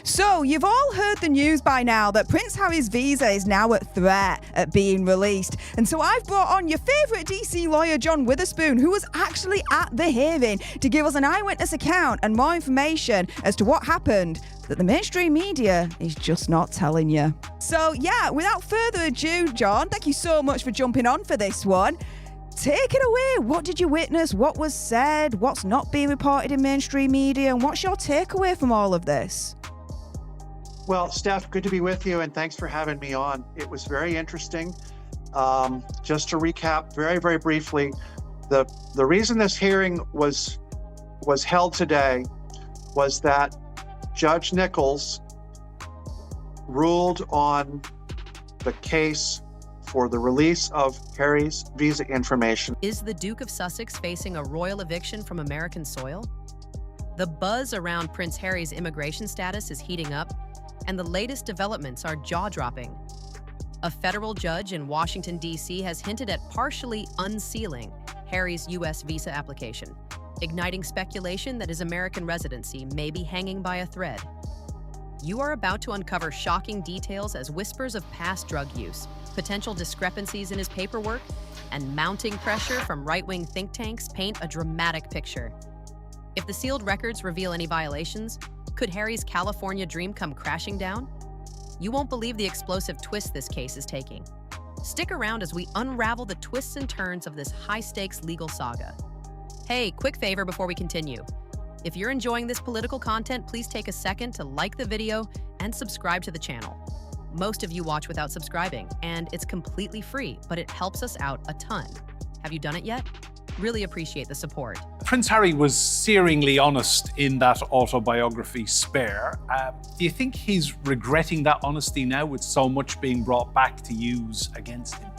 So, you've all heard the news by now that Prince Harry's visa is now at threat at being released. And so I've brought on your favourite DC lawyer, John Witherspoon, who was actually at the hearing to give us an eyewitness account and more information as to what happened that the mainstream media is just not telling you. So, yeah, without further ado, John, thank you so much for jumping on for this one. Take it away. What did you witness? What was said? What's not being reported in mainstream media? And what's your takeaway from all of this? Well, Steph, good to be with you, and thanks for having me on. It was very interesting. Just to recap very, very briefly, the reason this hearing was held today was that Judge Nichols ruled on the case for the release of Harry's visa information. Is the Duke of Sussex facing a royal eviction from American soil? The buzz around Prince Harry's immigration status is heating up, and the latest developments are jaw-dropping. A federal judge in Washington, D.C. has hinted at partially unsealing Harry's U.S. visa application, igniting speculation that his American residency may be hanging by a thread. You are about to uncover shocking details as whispers of past drug use, potential discrepancies in his paperwork, and mounting pressure from right-wing think tanks paint a dramatic picture. If the sealed records reveal any violations, could Harry's California dream come crashing down? You won't believe the explosive twist this case is taking. Stick around as we unravel the twists and turns of this high-stakes legal saga. Hey, quick favor before we continue. If you're enjoying this political content, please take a second to like the video and subscribe to the channel. Most of you watch without subscribing, and it's completely free, but it helps us out a ton. Have you done it yet? Really appreciate the support. Prince Harry was searingly honest in that autobiography, Spare. Do you think he's regretting that honesty now with so much being brought back to use against him?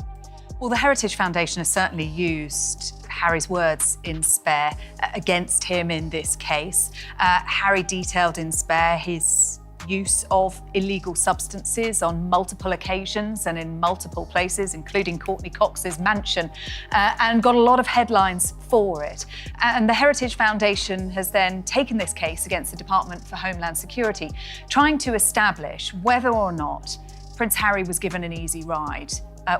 Well, the Heritage Foundation has certainly used Harry's words in Spare against him in this case. Harry detailed in Spare his use of illegal substances on multiple occasions and in multiple places, including Courtney Cox's mansion, and got a lot of headlines for it. And the Heritage Foundation has then taken this case against the Department for Homeland Security, trying to establish whether or not Prince Harry was given an easy ride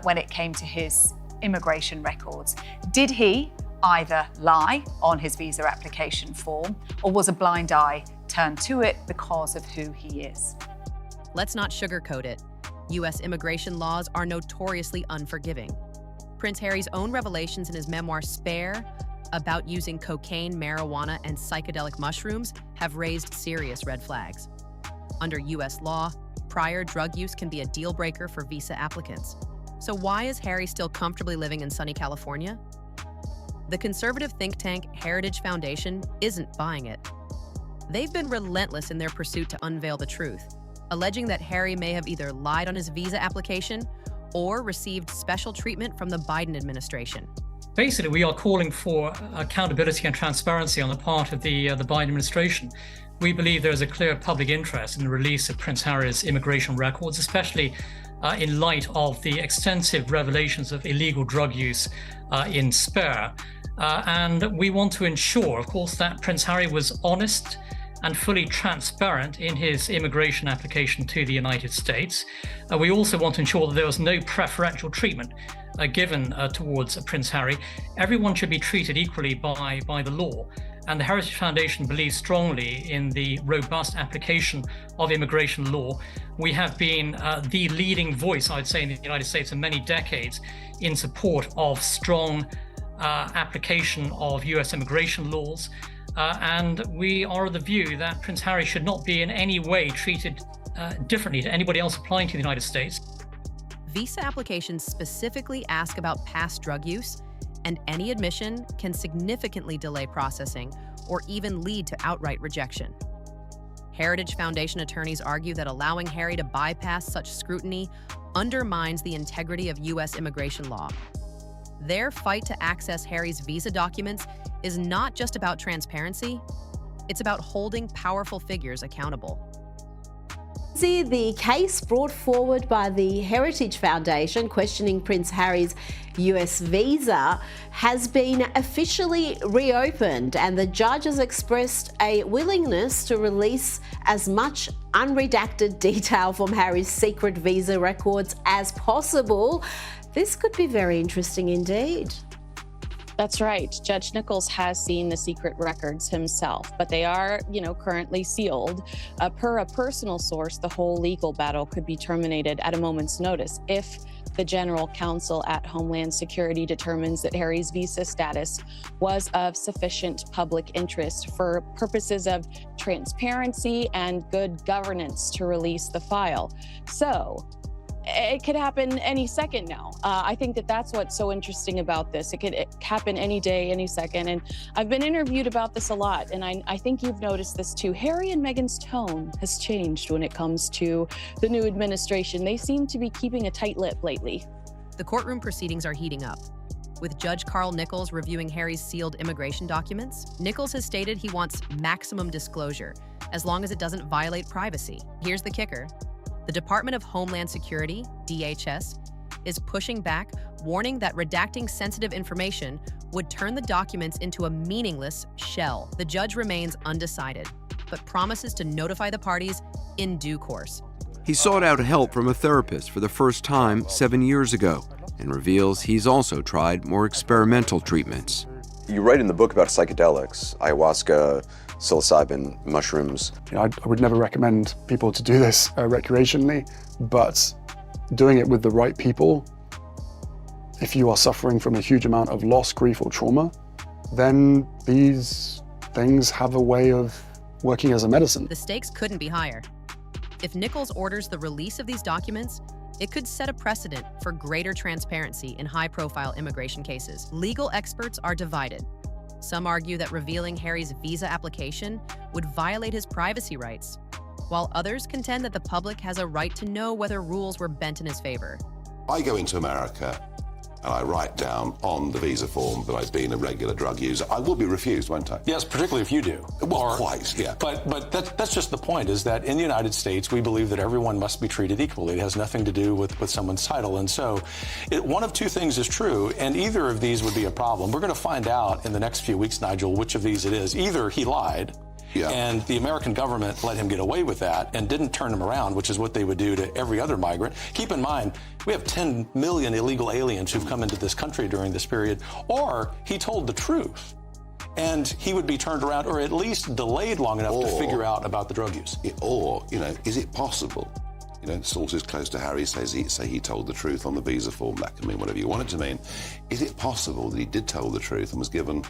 when it came to his immigration records. Did he either lie on his visa application form, or was a blind eye turned to it because of who he is? Let's not sugarcoat it. U.S. immigration laws are notoriously unforgiving. Prince Harry's own revelations in his memoir Spare about using cocaine, marijuana, and psychedelic mushrooms have raised serious red flags. Under U.S. law, prior drug use can be a deal breaker for visa applicants. So why is Harry still comfortably living in sunny California? The conservative think tank Heritage Foundation isn't buying it. They've been relentless in their pursuit to unveil the truth, alleging that Harry may have either lied on his visa application or received special treatment from the Biden administration. Basically, we are calling for accountability and transparency on the part of the Biden administration. We believe there is a clear public interest in the release of Prince Harry's immigration records, especially in light of the extensive revelations of illegal drug use in Spare. And we want to ensure, of course, that Prince Harry was honest and fully transparent in his immigration application to the United States. We also want to ensure that there was no preferential treatment given towards Prince Harry. Everyone should be treated equally by the law. And the Heritage Foundation believes strongly in the robust application of immigration law. We have been the leading voice, I'd say, in the United States for many decades in support of strong application of US immigration laws. And we are of the view that Prince Harry should not be in any way treated differently to anybody else applying to the United States. Visa applications specifically ask about past drug use, and any admission can significantly delay processing or even lead to outright rejection. Heritage Foundation attorneys argue that allowing Harry to bypass such scrutiny undermines the integrity of U.S. immigration law. Their fight to access Harry's visa documents is not just about transparency, it's about holding powerful figures accountable. The case brought forward by the Heritage Foundation questioning Prince Harry's US visa has been officially reopened, and the judge has expressed a willingness to release as much unredacted detail from Harry's secret visa records as possible. This could be very interesting indeed. That's right. Judge Nichols has seen the secret records himself, but they are, currently sealed. Per a personal source, the whole legal battle could be terminated at a moment's notice if the general counsel at Homeland Security determines that Harry's visa status was of sufficient public interest for purposes of transparency and good governance to release the file. So, it could happen any second now. I think that that's what's so interesting about this. It could happen any day, any second. And I've been interviewed about this a lot, and I think you've noticed this too. Harry and Meghan's tone has changed when it comes to the new administration. They seem to be keeping a tight lip lately. The courtroom proceedings are heating up. With Judge Carl Nichols reviewing Harry's sealed immigration documents, Nichols has stated he wants maximum disclosure, as long as it doesn't violate privacy. Here's the kicker. The Department of Homeland Security, DHS, is pushing back, warning that redacting sensitive information would turn the documents into a meaningless shell. The judge remains undecided, but promises to notify the parties in due course. He sought out help from a therapist for the first time 7 years ago and reveals he's also tried more experimental treatments. You write in the book about psychedelics, ayahuasca, psilocybin, mushrooms. I would never recommend people to do this recreationally, but doing it with the right people, if you are suffering from a huge amount of loss, grief, or trauma, then these things have a way of working as a medicine. The stakes couldn't be higher. If Nichols orders the release of these documents, it could set a precedent for greater transparency in high-profile immigration cases. Legal experts are divided. Some argue that revealing Harry's visa application would violate his privacy rights, while others contend that the public has a right to know whether rules were bent in his favor. I go into America and I write down on the visa form that I've been a regular drug user. I will be refused, won't I? Yes, particularly if you do. Well, quite, yeah. But that's just the point, is that in the United States, we believe that everyone must be treated equally. It has nothing to do with someone's title. And so one of two things is true, and either of these would be a problem. We're going to find out in the next few weeks, Nigel, which of these it is. Either he lied, and the American government let him get away with that and didn't turn him around, which is what they would do to every other migrant. Keep in mind, we have 10 million illegal aliens who've come into this country during this period. Or he told the truth, and he would be turned around or at least delayed long enough to figure out about the drug use. Or, is it possible? Sources close to Harry say he told the truth on the visa form. That can mean whatever you want it to mean. Is it possible that he did tell the truth and was given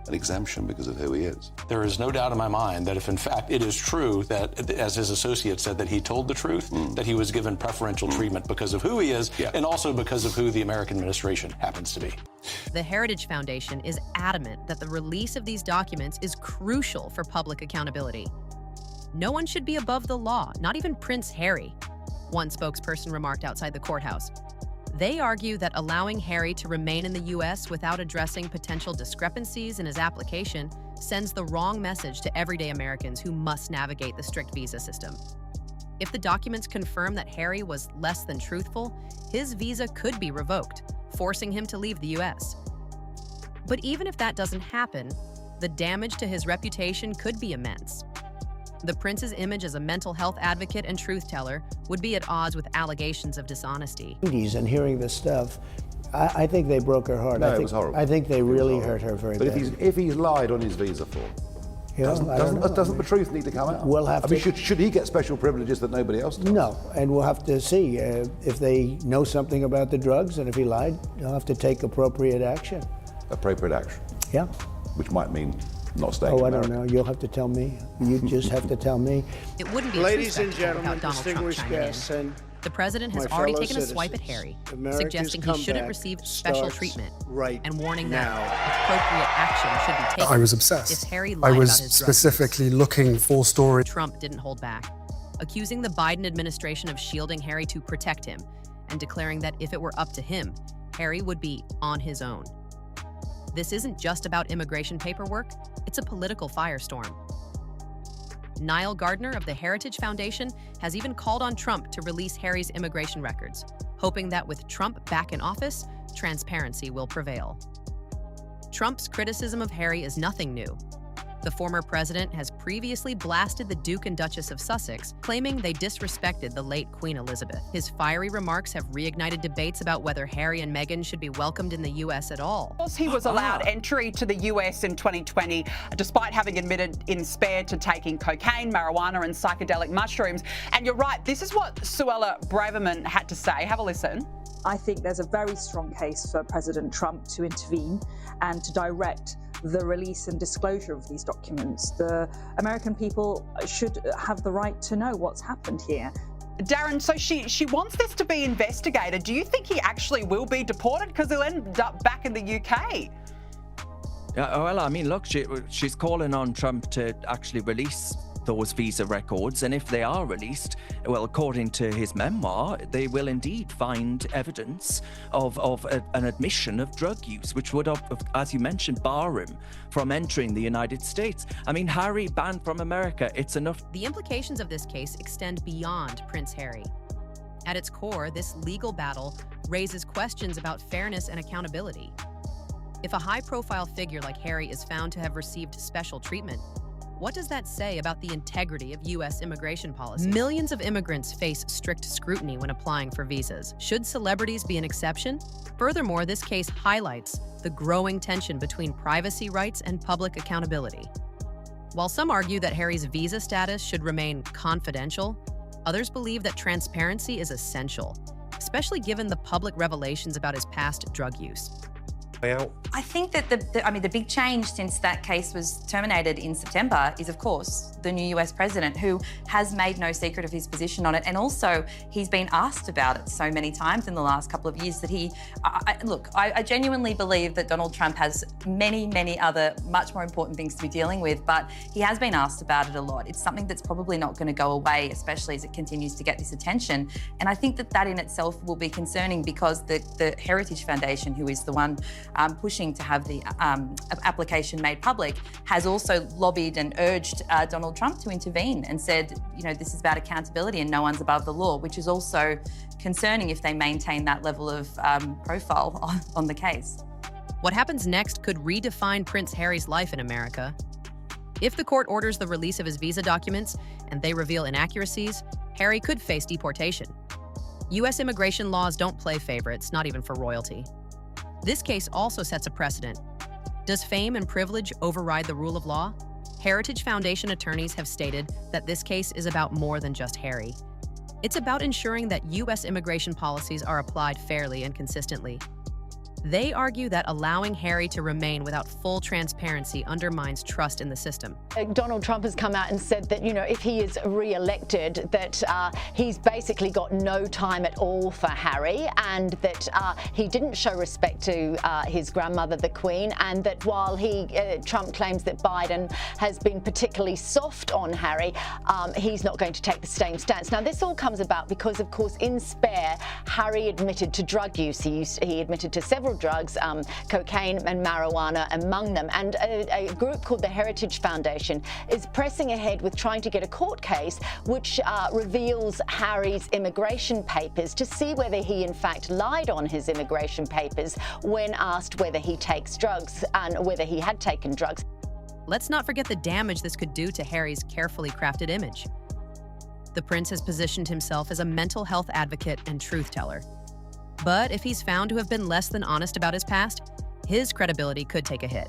an exemption because of who he is? There is no doubt in my mind that if in fact it is true that, as his associate said, that he told the truth, that he was given preferential treatment because of who he is, and also because of who the American administration happens to be. The Heritage Foundation is adamant that the release of these documents is crucial for public accountability. No one should be above the law, not even Prince Harry, one spokesperson remarked outside the courthouse. They argue that allowing Harry to remain in the U.S. without addressing potential discrepancies in his application sends the wrong message to everyday Americans who must navigate the strict visa system. If the documents confirm that Harry was less than truthful, his visa could be revoked, forcing him to leave the U.S. But even if that doesn't happen, the damage to his reputation could be immense. The prince's image as a mental health advocate and truth teller would be at odds with allegations of dishonesty. And hearing this stuff, I think they broke her heart. No, it was horrible. I think they really hurt her very But badly. if he's lied on his visa form, doesn't the truth need to come out? We'll have to. Should he get special privileges that nobody else does? No, and we'll have to see if they know something about the drugs, and if he lied, they'll have to take appropriate action. Appropriate action? Yeah. Which might mean not staying Oh, in I America. don't know. You'll have to tell me. You just have to tell me. It wouldn't be Ladies a and true spectacle gentlemen, without Donald Trump distinguished chiming guests, in. and The president has my already fellow taken a swipe at citizens, Harry, America's suggesting he shouldn't comeback receive special starts treatment, right and warning now. that appropriate action should be taken. I was obsessed. If Harry I lied was about his specifically looking for stories. Trump didn't hold back, accusing the Biden administration of shielding Harry to protect him, and declaring that if it were up to him, Harry would be on his own. This isn't just about immigration paperwork, it's a political firestorm. Niall Gardner of the Heritage Foundation has even called on Trump to release Harry's immigration records, hoping that with Trump back in office, transparency will prevail. Trump's criticism of Harry is nothing new. The former president has previously blasted the Duke and Duchess of Sussex, claiming they disrespected the late Queen Elizabeth. His fiery remarks have reignited debates about whether Harry and Meghan should be welcomed in the U.S. at all. He was allowed entry to the US in 2020, despite having admitted in Spare to taking cocaine, marijuana and psychedelic mushrooms. And you're right, this is what Suella Braverman had to say. Have a listen. I think there's a very strong case for President Trump to intervene and to direct the release and disclosure of these documents. The American people should have the right to know what's happened here. Darren, so she wants this to be investigated. Do you think he actually will be deported? Because he'll end up back in the UK. Yeah, well, I mean, look, she's calling on Trump to actually release those visa records, and if they are released, well, according to his memoir, they will indeed find evidence of an admission of drug use, which would, as you mentioned, bar him from entering the United States. I mean, Harry banned from America, it's enough. The implications of this case extend beyond Prince Harry. At its core, this legal battle raises questions about fairness and accountability. If a high-profile figure like Harry is found to have received special treatment, what does that say about the integrity of U.S. immigration policy? Millions of immigrants face strict scrutiny when applying for visas. Should celebrities be an exception? Furthermore, this case highlights the growing tension between privacy rights and public accountability. While some argue that Harry's visa status should remain confidential, others believe that transparency is essential, especially given the public revelations about his past drug use. I think that the big change since that case was terminated in September is, of course, the new US president, who has made no secret of his position on it. And also, he's been asked about it so many times in the last couple of years that I genuinely believe that Donald Trump has many, many other much more important things to be dealing with, but he has been asked about it a lot. It's something that's probably not going to go away, especially as it continues to get this attention. And I think that in itself will be concerning, because the Heritage Foundation, who is the one pushing to have the application made public, has also lobbied and urged Donald Trump to intervene and said, this is about accountability and no one's above the law, which is also concerning if they maintain that level of profile on the case. What happens next could redefine Prince Harry's life in America. If the court orders the release of his visa documents and they reveal inaccuracies, Harry could face deportation. U.S. immigration laws don't play favorites, not even for royalty. This case also sets a precedent. Does fame and privilege override the rule of law? Heritage Foundation attorneys have stated that this case is about more than just Harry. It's about ensuring that U.S. immigration policies are applied fairly and consistently. They argue that allowing Harry to remain without full transparency undermines trust in the system. Donald Trump has come out and said that, if he is re-elected, that he's basically got no time at all for Harry, and that he didn't show respect to his grandmother, the Queen, and that while Trump claims that Biden has been particularly soft on Harry, he's not going to take the same stance. Now, this all comes about because, of course, in Spare, Harry admitted to drug use. He admitted to several drugs, cocaine and marijuana among them. And a group called the Heritage Foundation is pressing ahead with trying to get a court case which reveals Harry's immigration papers to see whether he in fact lied on his immigration papers when asked whether he takes drugs and whether he had taken drugs. Let's not forget the damage this could do to Harry's carefully crafted image. The prince has positioned himself as a mental health advocate and truth teller. But if he's found to have been less than honest about his past, his credibility could take a hit.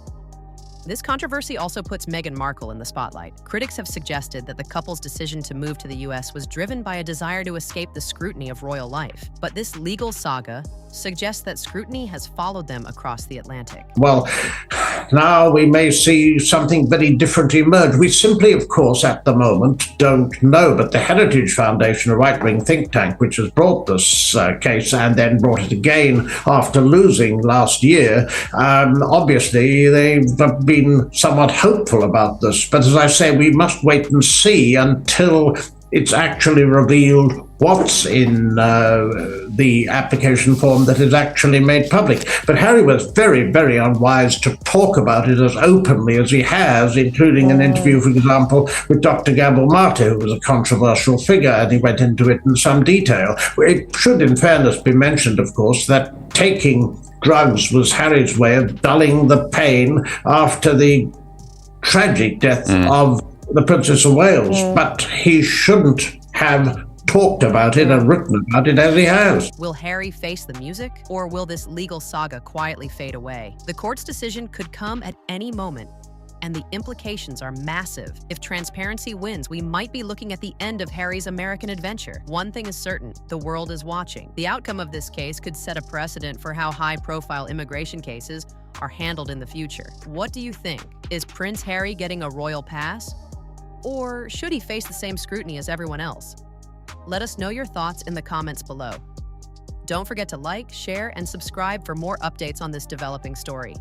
This controversy also puts Meghan Markle in the spotlight. Critics have suggested that the couple's decision to move to the U.S. was driven by a desire to escape the scrutiny of royal life. But this legal saga suggests that scrutiny has followed them across the Atlantic. Well, now we may see something very different emerge. We simply, of course, at the moment don't know. But the Heritage Foundation, a right-wing think tank, which has brought this case and then brought it again after losing last year, obviously they've been somewhat hopeful about this. But as I say, we must wait and see until it's actually revealed what's in the application form that is actually made public. But Harry was very, very unwise to talk about it as openly as he has, including an interview, for example, with Dr. Gabor Mate, who was a controversial figure, and he went into it in some detail. It should, in fairness, be mentioned, of course, that taking drugs was Harry's way of dulling the pain after the tragic death of the Princess of Wales. But he shouldn't have talked about it and written about it as he has. Will Harry face the music, or will this legal saga quietly fade away? The court's decision could come at any moment, and the implications are massive. If transparency wins, we might be looking at the end of Harry's American adventure. One thing is certain, the world is watching. The outcome of this case could set a precedent for how high-profile immigration cases are handled in the future. What do you think? Is Prince Harry getting a royal pass? Or should he face the same scrutiny as everyone else? Let us know your thoughts in the comments below. Don't forget to like, share, and subscribe for more updates on this developing story.